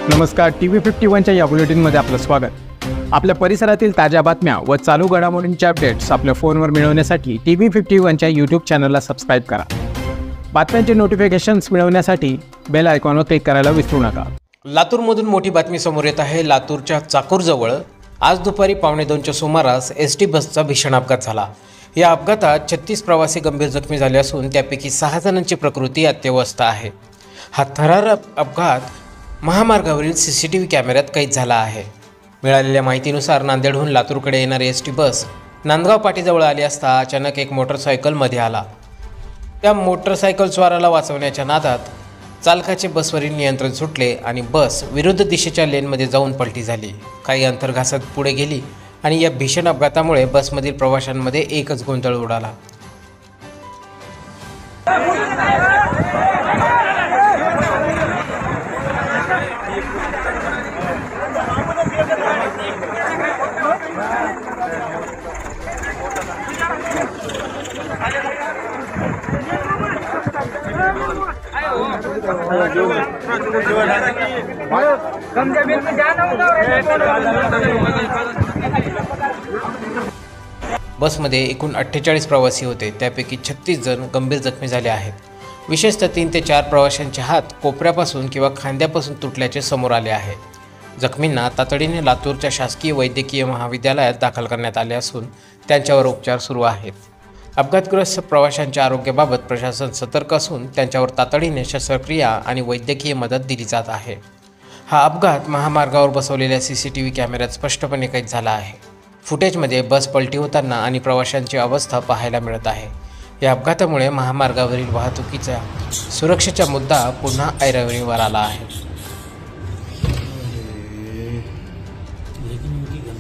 नमस्कार, TV51च्या या बुलेटिनमध्ये आपलं स्वागत। आपल्या परिसरातील ताज्या बातम्या व चालू घडामोडींचे अपडेट्स आपल्या फोनवर मिळवण्यासाठी TV51च्या YouTube चॅनलला सबस्क्राइब करा। बातम्यांचे नोटिफिकेशन्स मिळवण्यासाठी बेल आयकॉनवर क्लिक करायला विसरू नका। लातूरमधून मोठी बातमी समोर येत आहे। लातूरच्या चाकूरजवळ आज दुपारी 1:15च्या सुमारास एसटी बसचा भीषण अपघात झाला। या अपघातात 36 प्रवासी गंभीर जखमी झाले असून त्यापैकी 6 जणांची प्रकृती अत्यवस्थ आहे। हा थरारक अपघात महामार्गावरील CCTV कॅमेऱ्यात कैद झाला आहे। मिळालेल्या माहितीनुसार नांदेडहून लातूरकडे येणारी एसटी बस नांदगाव पाटीजवळ आली असता अचानक एक मोटरसायकल मध्ये आला। त्या मोटरसायकलस्वाराला वाचवण्याच्या नादात चालकाचे बसवरील नियंत्रण सुटले आणि बस विरुद्ध दिशेच्या लेनमध्ये जाऊन पलटी झाली। काही अंतर घासत पुढे गेली आणि या भीषण अपघातामुळे बसमधील प्रवाशांमध्ये एकच गोंधळ उडाला। बसमध्ये एकूण 48 प्रवासी होते, त्यापैकी 36 जण गंभीर जखमी झाले आहेत। विशेषतः 3 ते 4 प्रवाशांचे हात कोपऱ्यापासून किंवा खांद्यापासून तुटल्याचे समोर आले आहे। जखमींना तातडीने लातूरच्या शासकीय वैद्यकीय महाविद्यालयात दाखल करण्यात आले असून त्यांच्यावर उपचार सुरू आहेत। अपघातग्रस्त प्रवाशांच्या आरोग्याबाबत प्रशासन सतर्क असून त्यांच्यावर तातडीने शस्त्रक्रिया आणि वैद्यकीय मदत दिली जात आहे। हा अपघात महामार्गावर बसवलेल्या CCTV कॅमेऱ्यात स्पष्टपणे कैद झाला आहे। फुटेजमध्ये बस पलटी होताना आणि प्रवाशांची अवस्था पाहायला मिळत आहे। या अपघातामुळे महामार्गावरील वाहतुकीचा सुरक्षेचा मुद्दा पुन्हा ऐरणीवर आला आहे।